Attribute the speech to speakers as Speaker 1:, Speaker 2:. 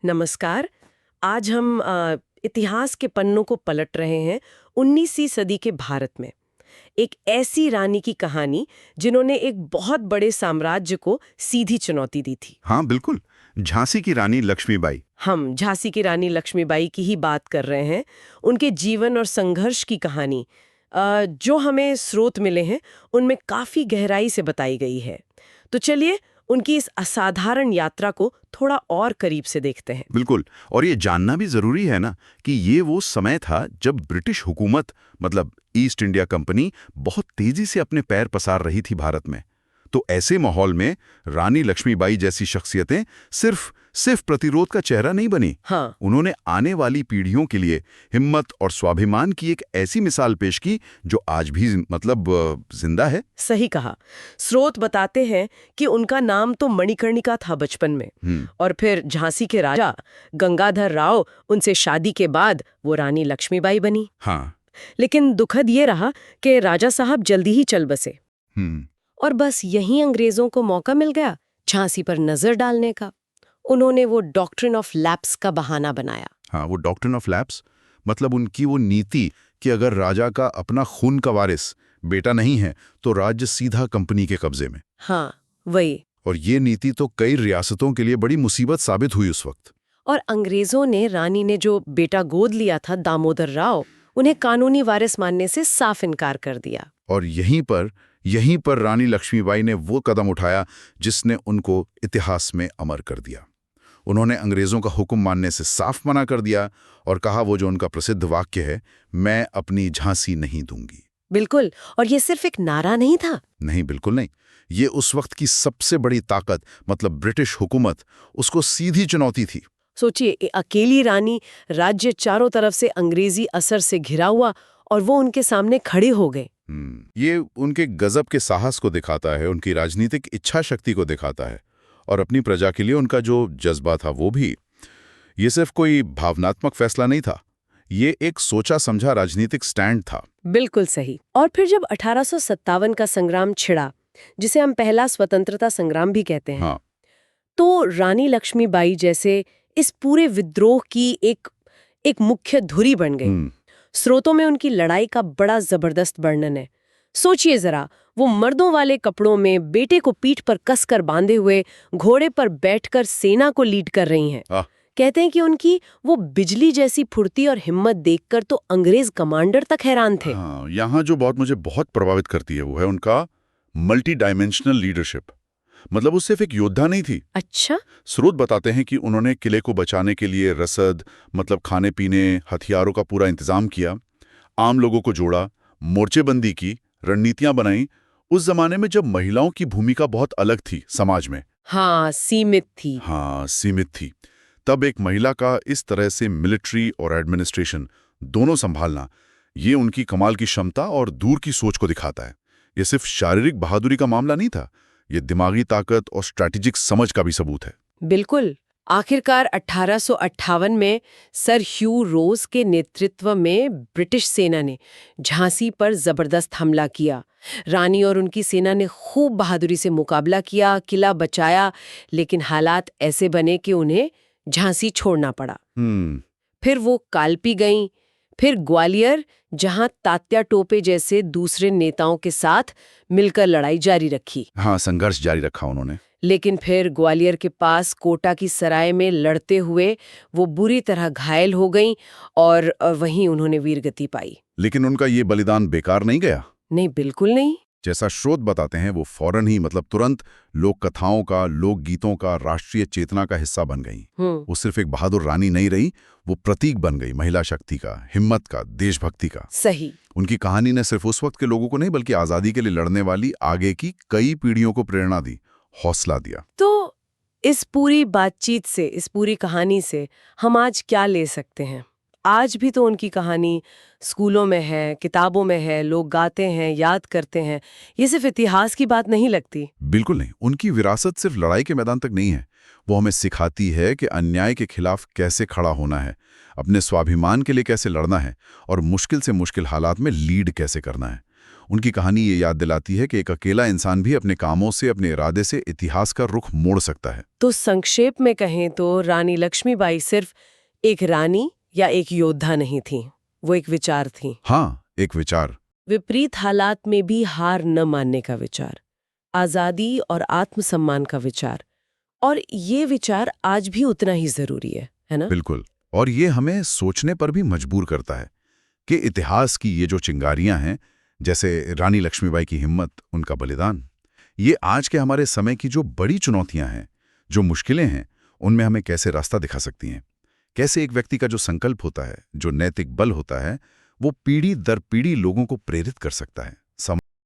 Speaker 1: नमस्कार। आज हम इतिहास के पन्नों को पलट रहे हैं 19वीं सदी के भारत में। एक ऐसी रानी की कहानी जिन्होंने एक बहुत बड़े साम्राज्य को सीधी चुनौती दी थी।
Speaker 2: हाँ बिल्कुल। झांसी की रानी लक्ष्मीबाई।
Speaker 1: हम झांसी की रानी लक्ष्मीबाई की ही बात कर रहे हैं। उनके जीवन और संघर्ष की कहानी जो हमें स्रोत मिले हैं उनमें काफी गहराई से बताई गई है। तो चलिए उनकी इस असाधारण यात्रा को थोड़ा और करीब से देखते हैं।
Speaker 2: बिल्कुल। और ये जानना भी जरूरी है ना कि ये वो समय था जब ब्रिटिश हुकूमत मतलब ईस्ट इंडिया कंपनी बहुत तेजी से अपने पैर पसार रही थी भारत में। तो ऐसे माहौल में रानी लक्ष्मीबाई जैसी शख्सियतें सिर्फ प्रतिरोध का चेहरा नहीं बनी।
Speaker 1: हाँ,
Speaker 2: उन्होंने आने वाली पीढ़ियों के लिए हिम्मत और स्वाभिमान की एक ऐसी मिसाल पेश की जो आज भी जिंदा है।
Speaker 1: सही कहा। स्रोत बताते हैं कि उनका नाम तो मणिकर्णिका था बचपन में, और फिर झांसी के राजा गंगाधर राव उनसे शादी के बाद वो रानी लक्ष्मीबाई बनी।
Speaker 2: हाँ।
Speaker 1: लेकिन दुखद ये रहा कि राजा साहब जल्दी ही चल बसे
Speaker 2: हम्म।
Speaker 1: और बस यहीं अंग्रेजों को मौका मिल गया झांसी पर नजर डालने का। उन्होंने वो डॉक्ट्रिन ऑफ लैप्स का बहाना बनाया।
Speaker 2: हाँ, वो डॉक्ट्रिन ऑफ लैप्स मतलब उनकी वो नीति कि अगर राजा का अपना खून का वारिस बेटा नहीं है तो राज्य सीधा कंपनी के कब्जे में।
Speaker 1: हाँ, वही।
Speaker 2: और ये नीति तो कई रियासतों के लिए बड़ी मुसीबत साबित हुई उस वक्त।
Speaker 1: और अंग्रेजों ने रानी ने जो बेटा गोद लिया था दामोदर राव, उन्हें कानूनी वारिस मानने से साफ इनकार कर दिया।
Speaker 2: और यहीं पर रानी लक्ष्मीबाई ने वो कदम उठाया जिसने उनको इतिहास में अमर कर दिया। उन्होंने अंग्रेजों का हुक्म मानने से साफ मना कर दिया और कहा वो जो उनका प्रसिद्ध वाक्य है, मैं अपनी झांसी नहीं दूंगी।
Speaker 1: बिल्कुल। और ये सिर्फ एक नारा नहीं था।
Speaker 2: नहीं, बिल्कुल नहीं। ये उस वक्त की सबसे बड़ी ताकत मतलब ब्रिटिश हुकूमत, उसको सीधी चुनौती थी।
Speaker 1: सोचिए, अकेली रानी, राज्य चारों तरफ से अंग्रेजी असर से घिरा हुआ, और वो उनके सामने खड़े हो गए।
Speaker 2: ये उनके गजब के साहस को दिखाता है, उनकी राजनीतिक इच्छा शक्ति को दिखाता है, और अपनी प्रजा के लिए उनका जो जज्बा था वो भी। ये सिर्फ कोई भावनात्मक फैसला नहीं था, ये एक सोचा समझा राजनीतिक स्टैंड था।
Speaker 1: बिल्कुल सही। और फिर जब 1857 का संग्राम छिड़ा, जिसे हम पहला स्वतंत्रता संग्राम भी कहते हैं,
Speaker 2: हाँ।
Speaker 1: तो रानी लक्ष्मीबाई जैसे इस पूरे विद्रोह की एक मुख्य धुरी बन गई। स्रोतों में उनकी लड़ाई का बड़ा जबरदस्त वर्णन है। सोचिए जरा, वो मर्दों वाले कपड़ों में बेटे को पीठ पर कसकर बांधे हुए घोड़े पर बैठकर सेना को लीड कर रही हैं। कहते हैं कि उनकी वो बिजली जैसी फुर्ती और हिम्मत देखकर तो अंग्रेज कमांडर तक हैरान थे।
Speaker 2: यहाँ जो बात मुझे बहुत प्रभावित करती है वो है उनका मल्टी डायमेंशनल लीडरशिप। मतलब वो सिर्फ एक योद्धा नहीं थी।
Speaker 1: अच्छा।
Speaker 2: स्रोत बताते हैं कि उन्होंने किले को बचाने के लिए रसद मतलब खाने पीने हथियारों का पूरा इंतजाम किया, आम लोगों को जोड़ा, मोर्चेबंदी की, रणनीतियां बनाई। उस जमाने में जब महिलाओं की भूमिका बहुत अलग थी समाज में।
Speaker 1: हाँ, सीमित थी।
Speaker 2: तब एक महिला का इस तरह से मिलिट्री और एडमिनिस्ट्रेशन दोनों संभालना, ये उनकी कमाल की क्षमता और दूर की सोच को दिखाता है। ये सिर्फ शारीरिक बहादुरी का मामला नहीं था, ये दिमागी ताकत और स्ट्रैटेजिक समझ का भी सबूत है।
Speaker 1: बिल्कुल। आखिरकार 1858 में सर ह्यू रोज के नेतृत्व में ब्रिटिश सेना ने झांसी पर जबरदस्त हमला किया। रानी और उनकी सेना ने खूब बहादुरी से मुकाबला किया, किला बचाया, लेकिन हालात ऐसे बने कि उन्हें झांसी छोड़ना पड़ा। फिर वो कालपी गईं, फिर ग्वालियर, जहां तात्या टोपे जैसे दूसरे नेताओं के साथ मिलकर लड़ाई जारी रखी।
Speaker 2: हाँ, संघर्ष जारी रखा उन्होंने।
Speaker 1: लेकिन फिर ग्वालियर के पास कोटा की सराय में लड़ते हुए वो बुरी तरह घायल हो गईं और वहीं उन्होंने वीरगति पाई।
Speaker 2: लेकिन उनका ये बलिदान बेकार नहीं गया।
Speaker 1: नहीं, बिल्कुल नहीं।
Speaker 2: जैसा स्रोत बताते हैं वो फौरन ही तुरंत लोक कथाओं का, लोक गीतों का, राष्ट्रीय चेतना का हिस्सा बन गई। वो सिर्फ एक बहादुर रानी नहीं रही, वो प्रतीक बन गई महिला शक्ति का, हिम्मत का, देशभक्ति का।
Speaker 1: सही। उनकी
Speaker 2: कहानी ने सिर्फ उस वक्त के लोगों को नहीं बल्कि आजादी के लिए लड़ने वाली आगे की कई पीढ़ियों को प्रेरणा दी, हौसला दिया।
Speaker 1: तो इस पूरी बातचीत से, इस पूरी कहानी से हम आज क्या ले सकते हैं? आज भी तो उनकी कहानी स्कूलों में है, किताबों में है, लोग गाते हैं, याद करते हैं। ये सिर्फ इतिहास की बात नहीं लगती।
Speaker 2: बिल्कुल नहीं। उनकी विरासत सिर्फ लड़ाई के मैदान तक नहीं है, वो हमें सिखाती है कि अन्याय के खिलाफ कैसे खड़ा होना है, अपने स्वाभिमान के लिए कैसे लड़ना है और मुश्किल से मुश्किल हालात में लीड कैसे करना है। उनकी कहानी ये याद दिलाती है कि एक अकेला इंसान भी अपने कामों से, अपने इरादे से इतिहास का रुख मोड़ सकता है।
Speaker 1: तो संक्षेप में कहें तो रानी लक्ष्मीबाई सिर्फ एक रानी या एक योद्धा नहीं थी, वो एक विचार थी।
Speaker 2: हाँ, एक विचार।
Speaker 1: विपरीत हालात में भी हार न मानने का विचार, आजादी और आत्मसम्मान का विचार, और ये विचार आज भी उतना ही जरूरी है ना?
Speaker 2: बिल्कुल। और ये हमें सोचने पर भी मजबूर करता है कि इतिहास की ये जो चिंगारियां हैं, जैसे रानी लक्ष्मीबाई की हिम्मत, उनका बलिदान, ये आज के हमारे समय की जो बड़ी चुनौतियां हैं, जो मुश्किलें हैं, उनमें हमें कैसे रास्ता दिखा सकती हैं। कैसे एक व्यक्ति का जो संकल्प होता है, जो नैतिक बल होता है, वो पीढ़ी दर पीढ़ी लोगों को प्रेरित कर सकता है।